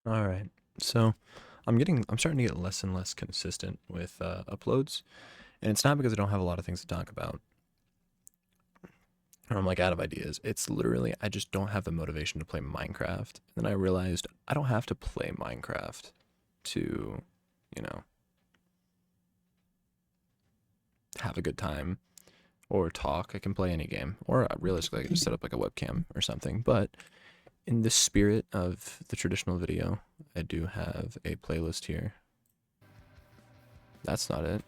All right. So I'm starting to get less and less consistent with uploads, and it's not because I don't have a lot of things to talk about or I'm like out of ideas. It's literally I just don't have the motivation to play Minecraft. And then I realized I don't have to play Minecraft to, you know, have a good time or talk. I can play any game, or realistically, I can just set up like a webcam or something. But in the spirit of the traditional video, I do have a playlist here. That's not it.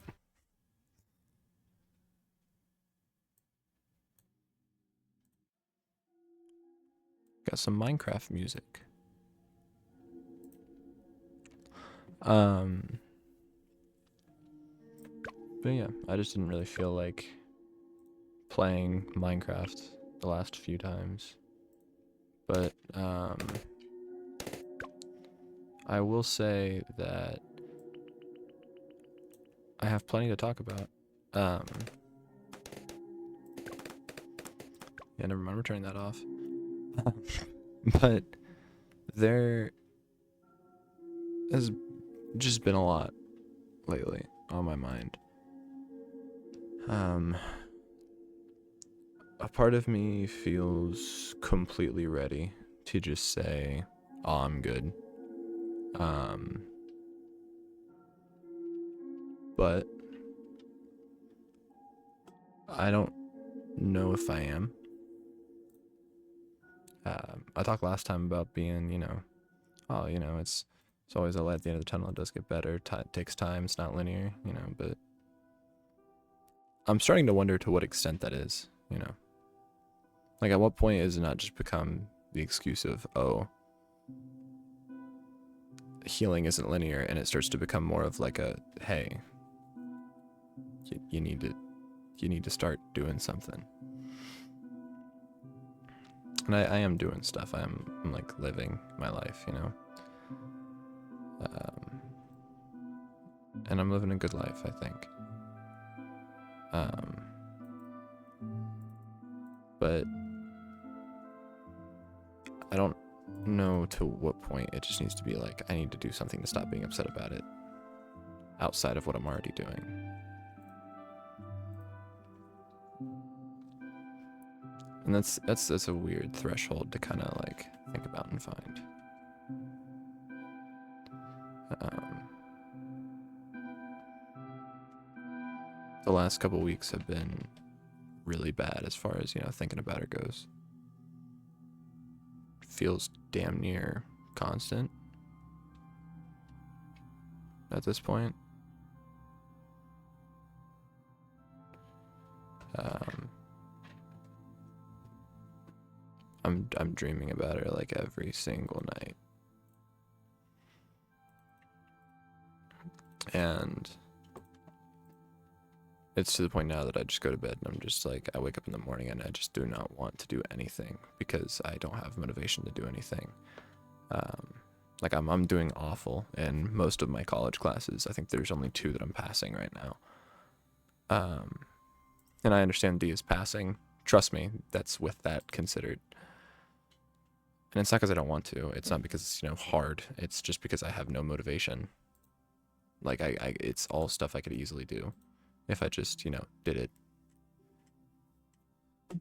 Got some Minecraft music. Um, but yeah, I just didn't really feel like playing Minecraft the last few times. But I will say that I have plenty to talk about. Um, yeah, never mind. We're turning that off. But there has just been a lot lately on my mind. Um, a part of me feels completely ready to just say, "Oh, I'm good." Um, but I don't know if I am. I talked last time about being, oh, it's always a light at the end of the tunnel. It does get better. It takes time. It's not linear, But I'm starting to wonder to what extent that is. Like, at what point is it not just become the excuse of, oh, healing isn't linear, and it starts to become more of like a, hey, you need to start doing something. And I am doing stuff. I'm like living my life. Um, and I'm living a good life, I think. Um, but I don't know to what point it just needs to be like I need to do something to stop being upset about it outside of what I'm already doing. And that's a weird threshold to kind of like think about and find. Um, the last couple weeks have been really bad as far as thinking about it goes. Feels damn near constant at this point. Um, I'm dreaming about her like every single night, and it's to the point now that I just go to bed and I'm just like I wake up in the morning and I just do not want to do anything because I don't have motivation to do anything. Um, like I'm doing awful in most of my college classes. I think there's only two that I'm passing right now. Um, and I understand D is passing. Trust me, that's with that considered. And it's not because I don't want to. It's not because it's hard. It's just because I have no motivation. Like it's all stuff I could easily do if I just did it.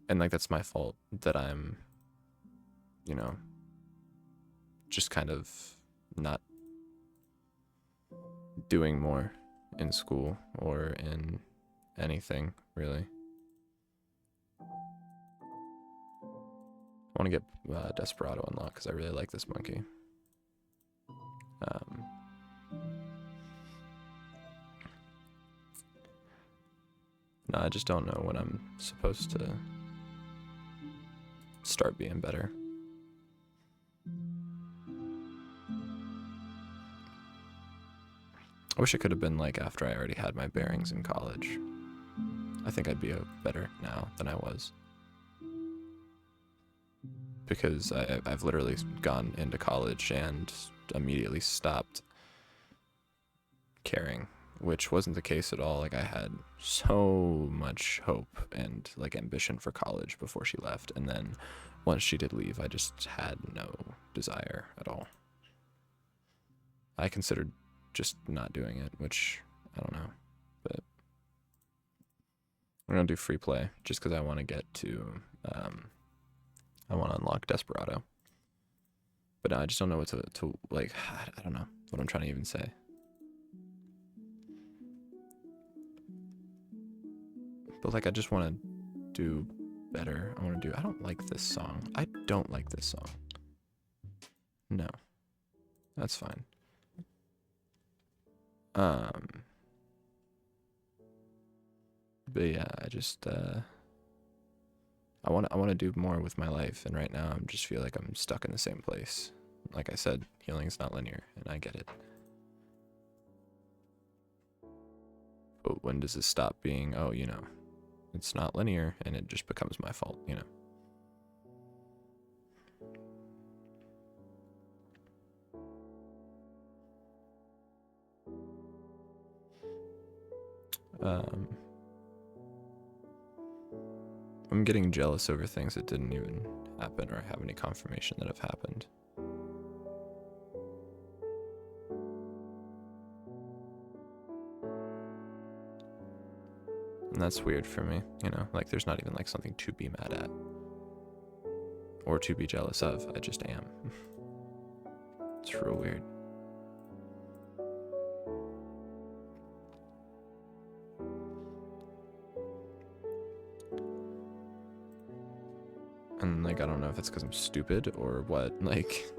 And like that's my fault that I'm you know just kind of not doing more in school or in anything really. I want to get Desperado unlocked because I really like this monkey. Um, no, I just don't know when I'm supposed to start being better. I wish it could have been like after I already had my bearings in college. I think I'd be better now than I was. Because I've literally gone into college and immediately stopped caring, which wasn't the case at all. Like I had so much hope and like ambition for college before she left, and then once she did leave, I just had no desire at all. I considered just not doing it, which I don't know, but I'm gonna do free play just because I want to get to I want to unlock Desperado, but I just don't know what to like. I don't know what I'm trying to even say. But like I just want to do better. I don't like this song. I don't like this song. No. That's fine. But yeah, I just I want to do more with my life, and right now I just feel like I'm stuck in the same place. Like I said, healing's not linear, and I get it. But when does it stop being, oh, you know, it's not linear, and it just becomes my fault, you know? I'm getting jealous over things that didn't even happen or have any confirmation that have happened. And that's weird for me, you know? Like, there's not even, like, something to be mad at. Or to be jealous of. I just am. It's real weird. And, like, I don't know if it's because I'm stupid or what. Like,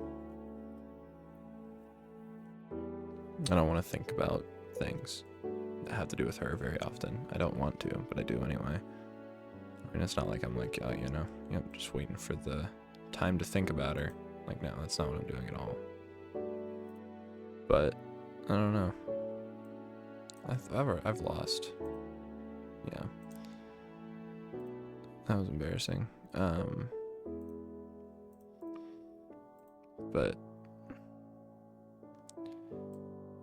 I don't want to think about things that have to do with her very often. I don't want to, but I do anyway. I mean, it's not like I'm like, oh, you know, yep, just waiting for the time to think about her. Like, no, that's not what I'm doing at all. But, I don't know. I've lost. Yeah. That was embarrassing. But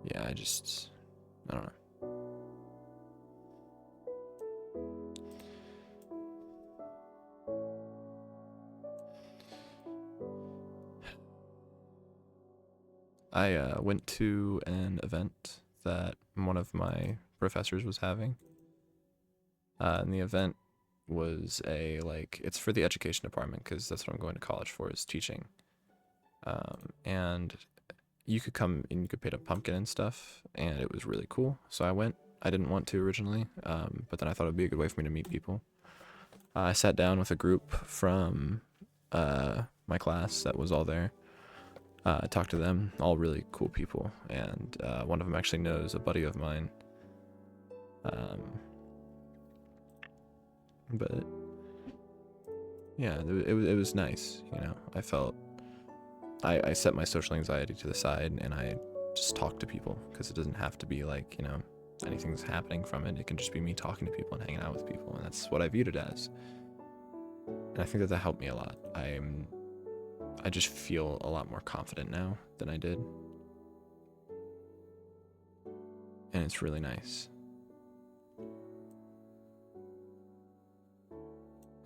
yeah, I don't know. I went to an event that one of my professors was having. And the event was it's for the education department because that's what I'm going to college for, is teaching. And you could come and you could paint a pumpkin and stuff, and it was really cool. So I went. I didn't want to originally, but then I thought it would be a good way for me to meet people. I sat down with a group from my class that was all there. Talked to them, all really cool people, and one of them actually knows a buddy of mine. But yeah, it was nice, you know. I felt I set my social anxiety to the side and I just talk to people because it doesn't have to be like, you know, anything's happening from it. It can just be me talking to people and hanging out with people, and that's what I viewed it as. And I think that helped me a lot. I just feel a lot more confident now than I did. And it's really nice.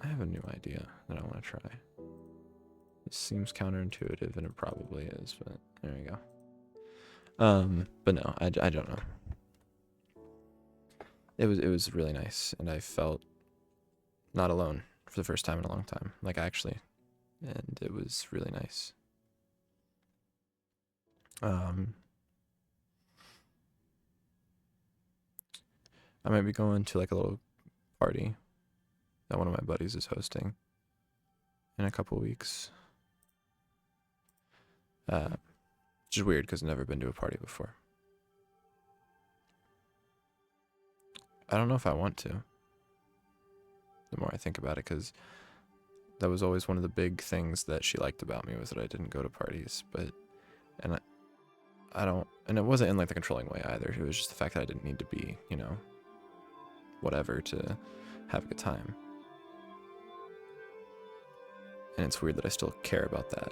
I have a new idea that I want to try. It seems counterintuitive, and it probably is, but there you go. But no, I don't know. It was really nice, and I felt not alone for the first time in a long time. Like, actually, and it was really nice. I might be going to like a little party that one of my buddies is hosting in a couple weeks. Which is weird because I've never been to a party before. I don't know if I want to. The more I think about it, because that was always one of the big things that she liked about me, was that I didn't go to parties. And I don't, and it wasn't in like the controlling way either. It was just the fact that I didn't need to be, you know, whatever to have a good time. And it's weird that I still care about that.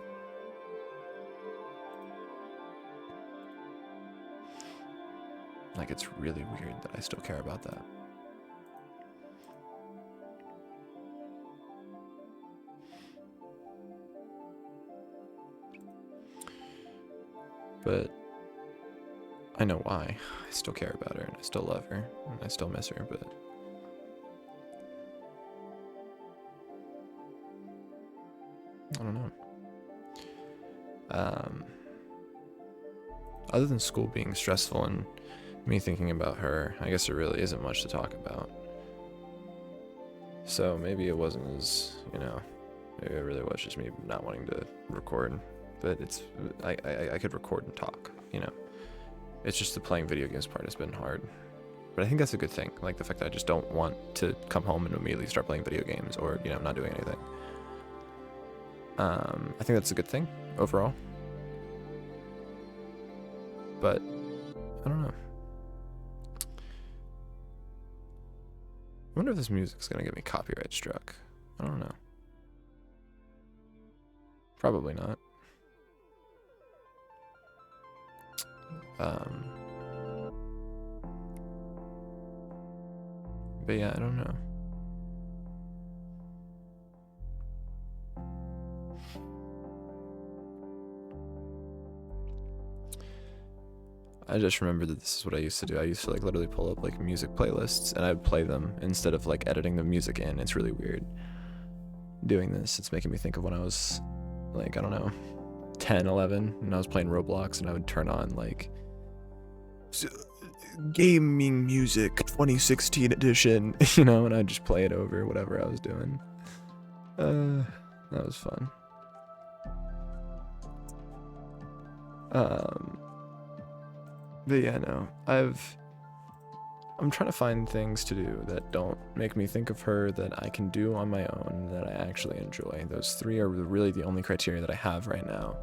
Like, it's really weird that I still care about that. But I know why. I still care about her and I still love her and I still miss her, but I don't know. Other than school being stressful and me thinking about her, I guess there really isn't much to talk about. So maybe it wasn't as, maybe it really was just me not wanting to record. But I could record and talk, It's just the playing video games part has been hard. But I think that's a good thing. Like the fact that I just don't want to come home and immediately start playing video games or, not doing anything. I think that's a good thing overall. But I don't know. I wonder if this music's gonna get me copyright struck. I don't know. Probably not. But yeah, I don't know. I just remember that this is what I used to do. I used to like literally pull up like music playlists and I'd play them instead of like editing the music in. It's really weird doing this. It's making me think of when I was like, I don't know, 10, 11, and I was playing Roblox and I would turn on like gaming music 2016 edition, and I'd just play it over whatever I was doing. That was fun. But yeah, no, I'm trying to find things to do that don't make me think of her, that I can do on my own, that I actually enjoy. Those three are really the only criteria that I have right now.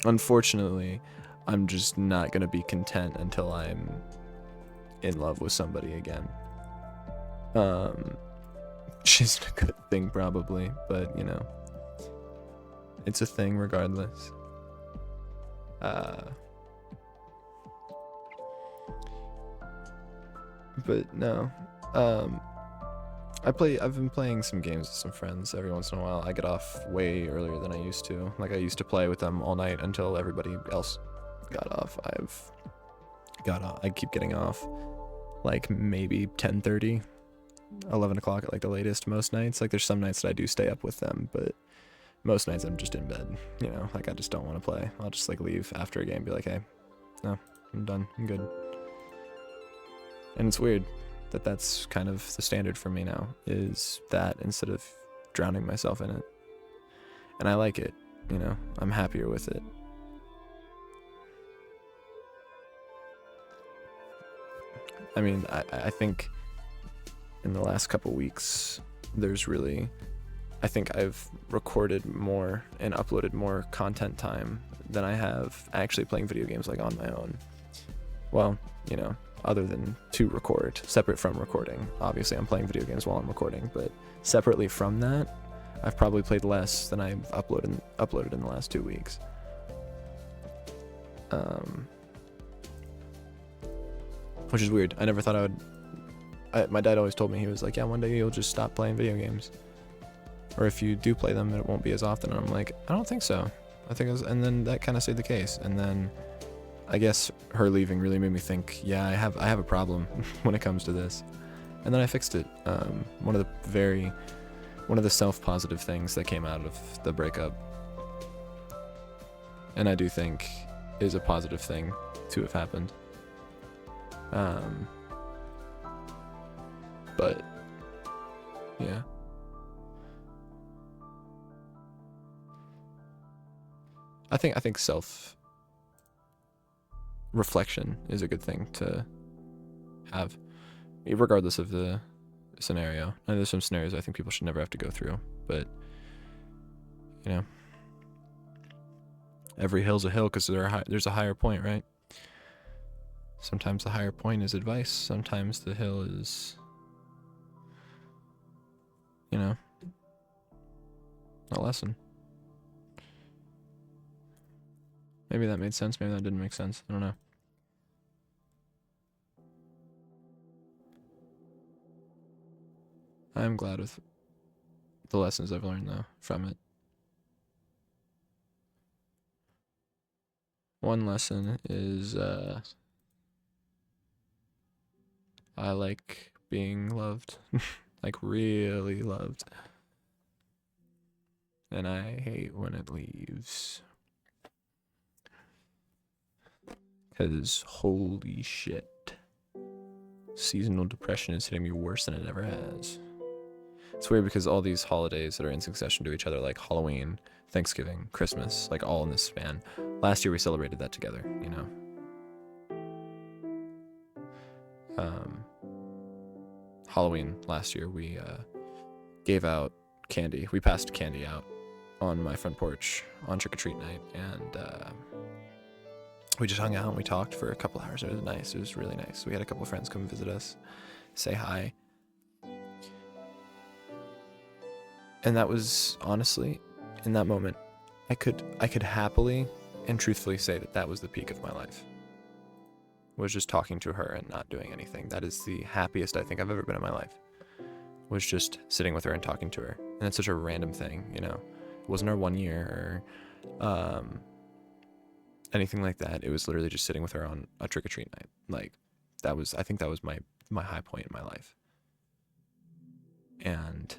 Unfortunately, I'm just not gonna be content until I'm in love with somebody again. Which isn't a good thing probably, but it's a thing regardless. But no. I've been playing some games with some friends every once in a while. I get off way earlier than I used to. Like I used to play with them all night until everybody else got off. I keep getting off like maybe 10:30, 11 o'clock at like the latest most nights. Like there's some nights that I do stay up with them, but most nights I'm just in bed, like I just don't want to play. I'll just like leave after a game, be like, hey, no, I'm done, I'm good. And it's weird that that's kind of the standard for me now, is that instead of drowning myself in it. And I like it, I'm happier with it. I mean, I think in the last couple weeks, I think I've recorded more and uploaded more content time than I have actually playing video games like on my own. Well, other than to record, separate from recording. Obviously, I'm playing video games while I'm recording, but separately from that, I've probably played less than I've uploaded in the last 2 weeks. Which is weird. I never thought I would. My dad always told me, he was like, yeah, one day you'll just stop playing video games. Or if you do play them, it won't be as often. And I'm like, I don't think so. And then that kind of stayed the case. And then I guess her leaving really made me think, yeah, I have a problem when it comes to this. And then I fixed it. One of the self-positive things that came out of the breakup, and I do think is a positive thing to have happened. But yeah. I think self reflection is a good thing to have, regardless of the scenario. And there's some scenarios I think people should never have to go through, but every hill's a hill because there's a higher point, right? Sometimes the higher point is advice. Sometimes the hill is, a lesson. Maybe that made sense. Maybe that didn't make sense. I don't know. I am glad with the lessons I've learned, though, from it. One lesson is I like being loved, like really loved, and I hate when it leaves. Because holy shit, seasonal depression is hitting me worse than it ever has. It's weird because all these holidays that are in succession to each other, like Halloween, Thanksgiving, Christmas, like all in this span. Last year we celebrated that together, you know. Halloween last year we gave out candy. We passed candy out on my front porch on trick or treat night, and we just hung out and we talked for a couple hours. It was nice. It was really nice. We had a couple friends come visit us, say hi, and that was honestly, in that moment, I could happily and truthfully say that that was the peak of my life. Was just talking to her and not doing anything. That is the happiest I think I've ever been in my life. Was just sitting with her and talking to her, and it's such a random thing, you know. It wasn't our 1 year or anything like that. It was literally just sitting with her on a trick or treat night. Like that was, I think that was my high point in my life. And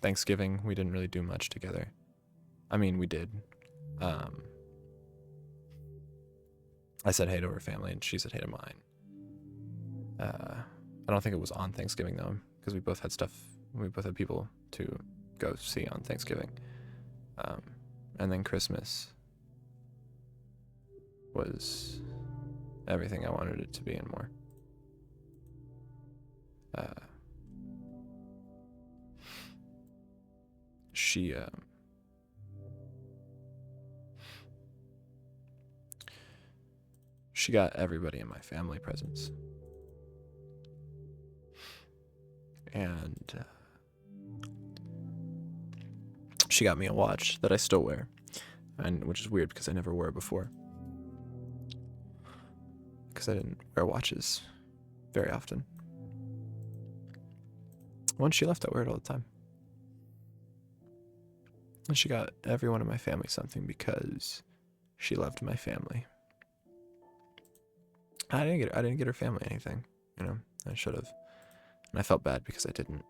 Thanksgiving, we didn't really do much together. I mean, we did. I said hey to her family, and she said hey to mine. I don't think it was on Thanksgiving though, because we both had stuff. We both had people to go see on Thanksgiving. And then Christmas was everything I wanted it to be and more. She got everybody in my family presents, and she got me a watch that I still wear, and which is weird because I never wore it before, because I didn't wear watches very often. Once she left, I wear it all the time. And she got everyone in my family something because she loved my family. I didn't get her family anything, you know. I should have, and I felt bad because I didn't.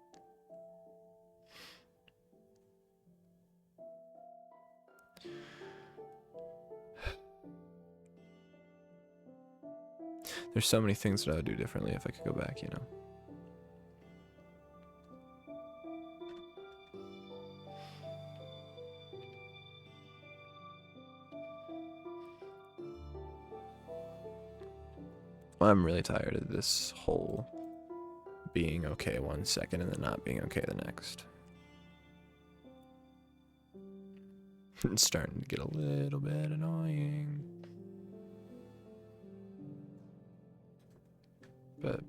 There's so many things that I would do differently if I could go back, you know. I'm really tired of this whole being okay 1 second and then not being okay the next. It's starting to get a little bit annoying. But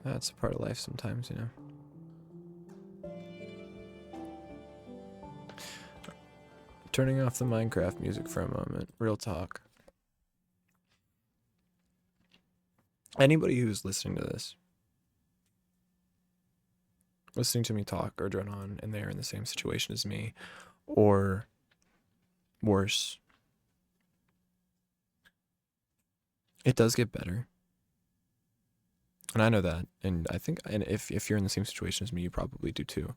that's a part of life sometimes, you know. Turning off the Minecraft music for a moment. Real talk. Anybody who's listening to this, listening to me talk or drone on, and they're in the same situation as me, or worse, it does get better. And I know that, and I think, and if you're in the same situation as me, you probably do too.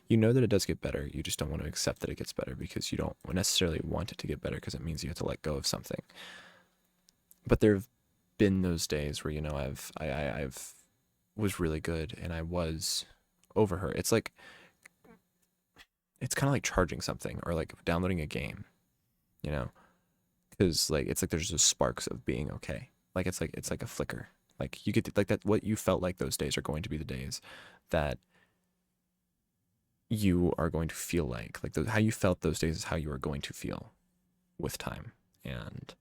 You know that it does get better. You just don't want to accept that it gets better because you don't necessarily want it to get better because it means you have to let go of something. But there have been those days where, you know, I've was really good and I was over her. It's like, it's kind of like charging something or like downloading a game, you know, because like it's like there's just sparks of being okay. Like it's like a flicker. Like you get like that. What you felt like those days are going to be the days that you are going to feel like how you felt those days is how you are going to feel with time, and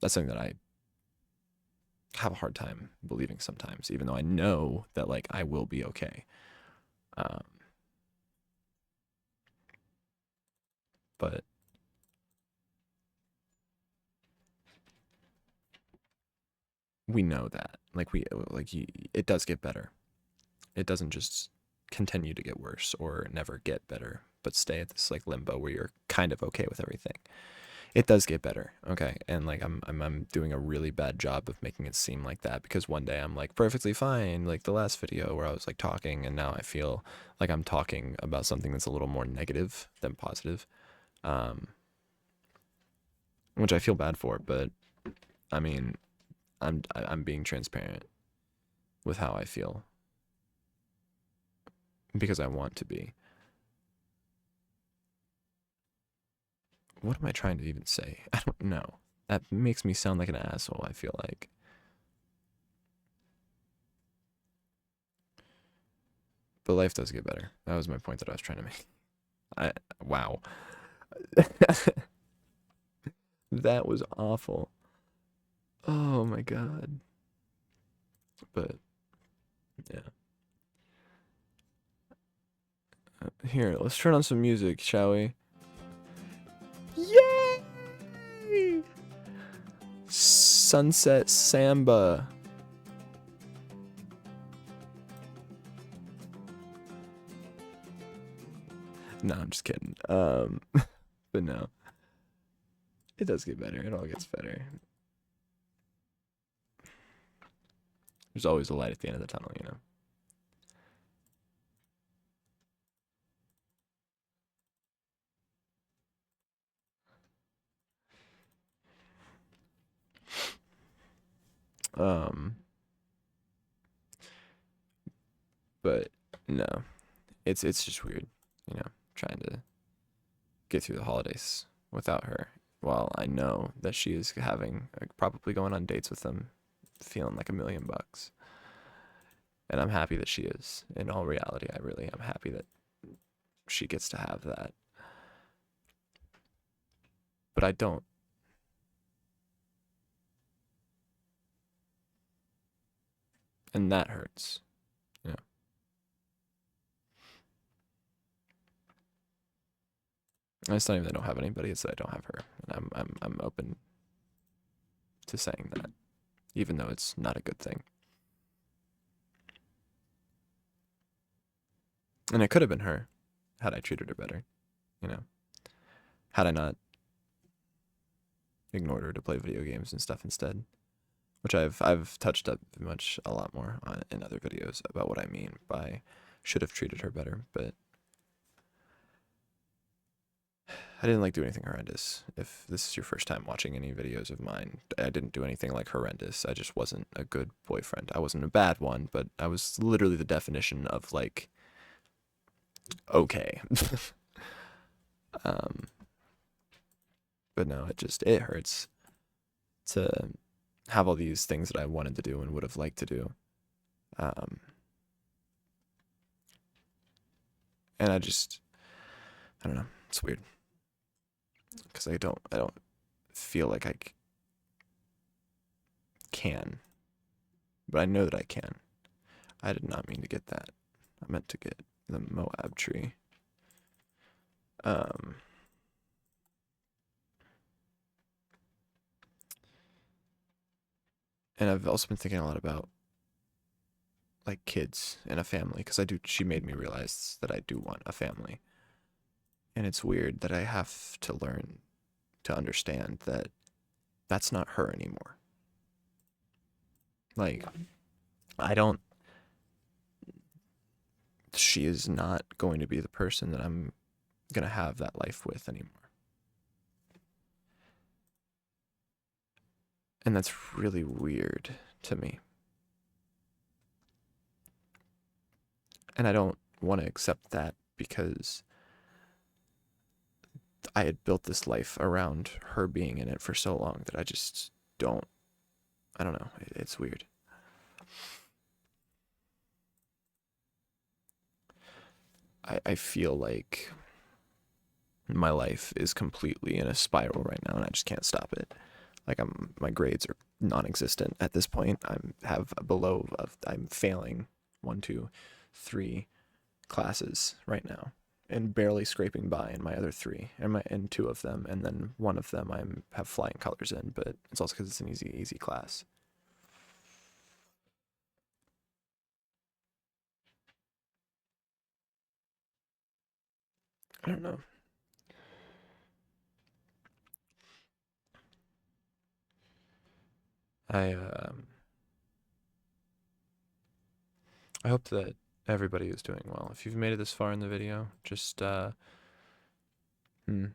that's something that I have a hard time believing sometimes, even though I know that like I will be okay. But we know that like it does get better, it doesn't just continue to get worse or never get better, but stay at this like limbo where you're kind of okay with everything. It does get better, okay, and like I'm doing a really bad job of making it seem like that because one day I'm like perfectly fine, like the last video where I was like talking, and now I feel like I'm talking about something that's a little more negative than positive, um, which I feel bad for, but I mean, I'm being transparent with how I feel because I want to be. What am I trying to even say? I don't know. That makes me sound like an asshole, I feel like. But life does get better. That was my point that I was trying to make. Wow. That was awful. Oh my god. But yeah. Here, let's turn on some music, shall we? Yay! Sunset Samba. No, I'm just kidding. But no. It does get better. It all gets better. There's always a light at the end of the tunnel, you know. Um, but no, it's just weird, you know, trying to get through the holidays without her. While I know that she is having like, probably going on dates with them, feeling like $1,000,000, and I'm happy that she is. In all reality, I really am happy that she gets to have that. But I don't. And that hurts. You know. It's not even that I don't have anybody, it's that I don't have her. And I'm open to saying that. Even though it's not a good thing. And it could have been her had I treated her better, you know. Had I not ignored her to play video games and stuff instead. Which I've touched up a lot more on, in other videos about what I mean by should have treated her better, but I didn't like do anything horrendous. If this is your first time watching any videos of mine, I didn't do anything like horrendous. I just wasn't a good boyfriend. I wasn't a bad one, but I was literally the definition of like okay. um, but no, it hurts to have all these things that I wanted to do and would have liked to do. Um, and I don't know, it's weird because I don't feel like can, but I know that I can. I did not mean to get that. I meant to get the Moab tree. Um, and I've also been thinking a lot about like kids and a family because I do. She made me realize that I do want a family, and it's weird that I have to learn to understand that that's not her anymore. Like I don't. She is not going to be the person that I'm gonna have that life with anymore. And that's really weird to me. And I don't want to accept that because I had built this life around her being in it for so long that I just don't. I don't know. It's weird. I feel like my life is completely in a spiral right now and I just can't stop it. Like my grades are non-existent at this point. I'm failing 1, 2, 3 classes right now and barely scraping by in my other three and in two of them, and then one of them I have flying colors in, but it's also because it's an easy class. I don't know. I I hope that everybody is doing well. If you've made it this far in the video, just hmm.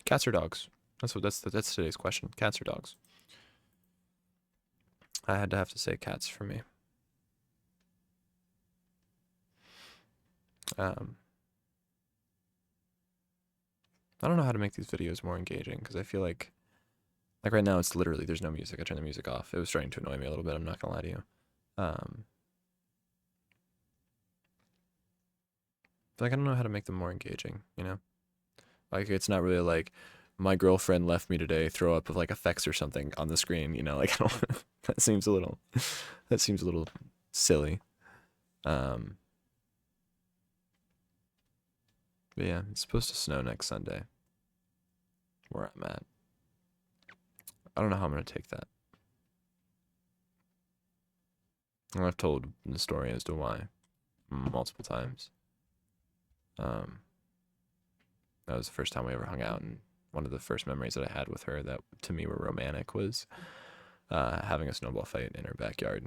Cats or dogs? That's today's question. Cats or dogs? I had to have to say cats for me. Um, I don't know how to make these videos more engaging because I feel like right now it's literally there's no music. I turned the music off. It was starting to annoy me a little bit. I'm not gonna lie to you. Um, like I don't know how to make them more engaging. You know, like it's not really like my girlfriend left me today. Throw up of like effects or something on the screen. You know, like I don't. That seems a little. That seems a little silly. Um, but yeah, it's supposed to snow next Sunday. Where I'm at. I don't know how I'm gonna take that. I've told the story as to why multiple times. Um, that was the first time we ever hung out, and one of the first memories that I had with her that to me were romantic was having a snowball fight in her backyard.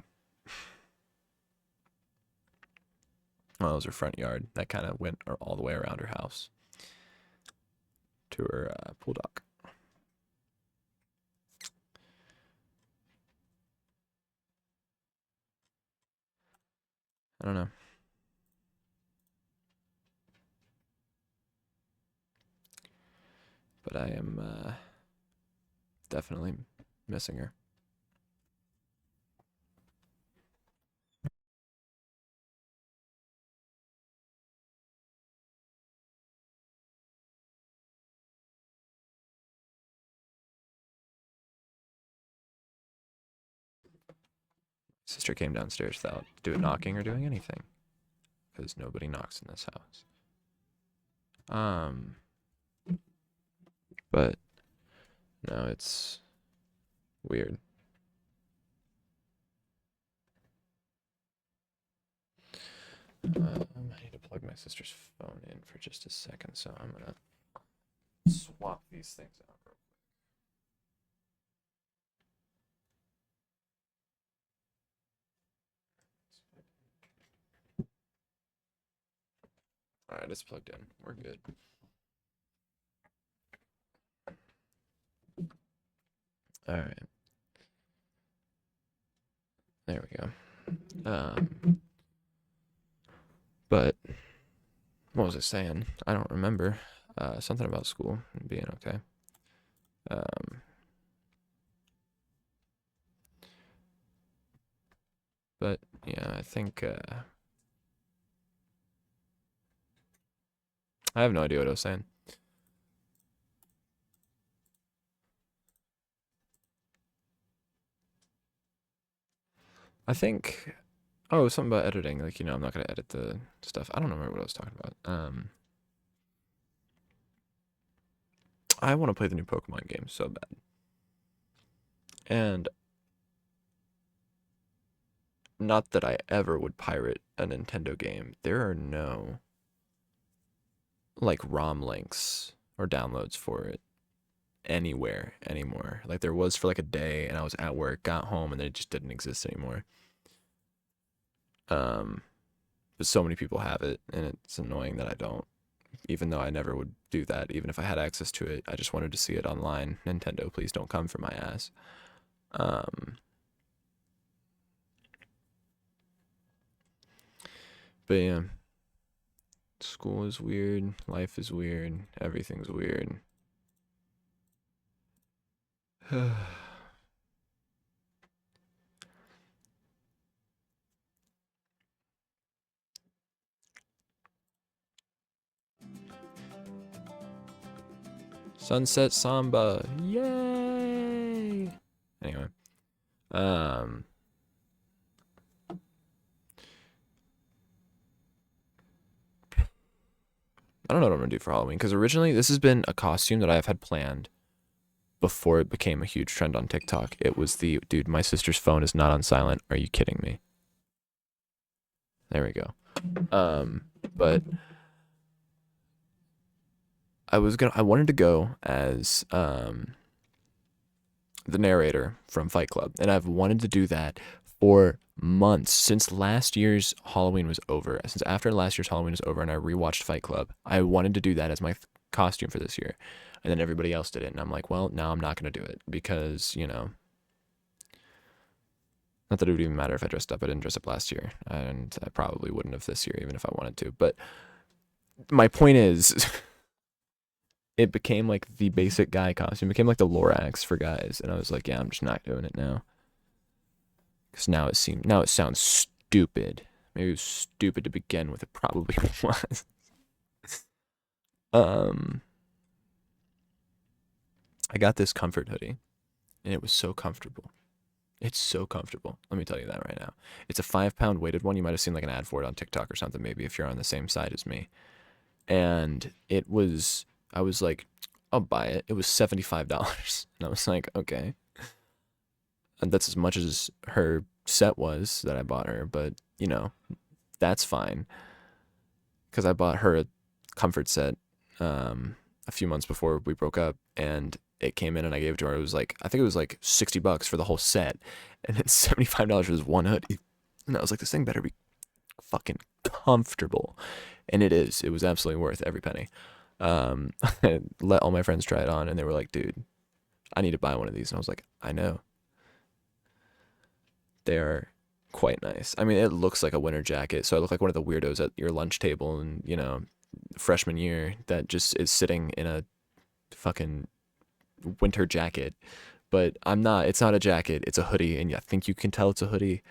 Well, it was her front yard that kind of went all the way around her house to her pool dock. I don't know. But I am definitely missing her. Sister came downstairs without knocking or doing anything because nobody knocks in this house. But no, it's weird. I need to plug my sister's phone in for just a second, so I'm gonna swap these things out real quick. All right, it's plugged in. We're good. All right. There we go. But what was I saying? I don't remember. Something about school and being okay. But yeah, I think I have no idea what I was saying. I think something about editing. Like, I'm not gonna edit the stuff. I don't remember what I was talking about. I want to play the new Pokemon game so bad. And not that I ever would pirate a Nintendo game. There are no like ROM links or downloads for it anywhere anymore. Like there was for like a day and I was at work, got home, and then it just didn't exist anymore. But so many people have it and it's annoying that I don't. Even though I never would do that, even if I had access to it, I just wanted to see it online. Nintendo, please don't come for my ass. But yeah, school is weird, life is weird, everything's weird. Sunset Samba, yay! Anyway, I don't know what I'm gonna do for Halloween because originally this has been a costume that I've had planned before it became a huge trend on TikTok. It was the dude, my sister's phone is not on silent. Are you kidding me? There we go. But I wanted to go as the narrator from Fight Club, and I've wanted to do that for months since last year's Halloween was over. Since after last year's Halloween was over, and I rewatched Fight Club, I wanted to do that as my costume for this year, and then everybody else did it, and I'm like, well, now I'm not gonna do it because not that it would even matter if I dressed up. I didn't dress up last year, and I probably wouldn't have this year, even if I wanted to. But my point is, it became like the basic guy costume. It became like the Lorax for guys, and I was like, yeah, I'm just not doing it now. Because now it sounds stupid. Maybe it was stupid to begin with. It probably was. I got this comfort hoodie, and it was so comfortable. It's so comfortable. Let me tell you that right now. It's a 5 pound weighted one. You might have seen like an ad for it on TikTok or something, maybe if you're on the same side as me. And I was like, I'll buy it. It was $75. And I was like, okay. And that's as much as her set was that I bought her, but that's fine. Because I bought her a comfort set a few months before we broke up, and it came in and I gave it to her. It was like, I think it was like $60 for the whole set, and then $75 for this one hoodie. And I was like, this thing better be fucking comfortable. And it is. It was absolutely worth every penny. I let all my friends try it on, and they were like, dude, I need to buy one of these. And I was like, I know. They are quite nice. I mean, it looks like a winter jacket, so I look like one of the weirdos at your lunch table and, freshman year that just is sitting in a fucking winter jacket. But I'm not. It's not a jacket. It's a hoodie, and I think you can tell it's a hoodie.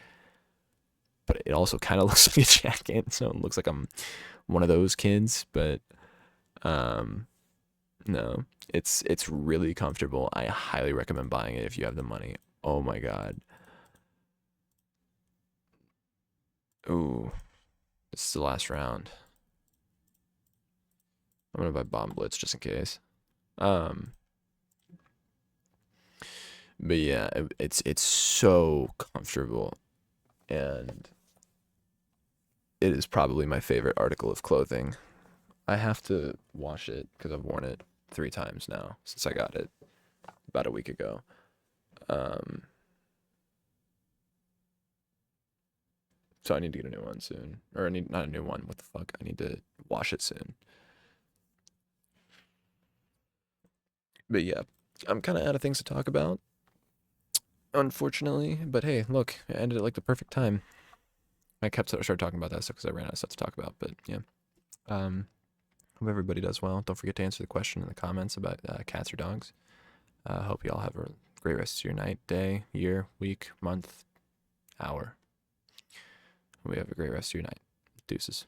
But it also kind of looks like a jacket, so it looks like I'm one of those kids. But no, it's really comfortable. I highly recommend buying it if you have the money. Oh my god. Ooh, this is the last round. I'm gonna buy Bomb Blitz just in case. Um, but yeah, it's so comfortable, and it is probably my favorite article of clothing. I have to wash it because I've worn it 3 times now since I got it about a week ago. Um, so I need to get a new one soon, or I need not a new one. What the fuck? I need to wash it soon. But yeah, I'm kind of out of things to talk about, unfortunately. But hey, look, I ended it like the perfect time. I started talking about that stuff because I ran out of stuff to talk about. But yeah, hope everybody does well. Don't forget to answer the question in the comments about cats or dogs. Hope you all have a great rest of your night, day, year, week, month, hour. We have a great rest of your night. Deuces.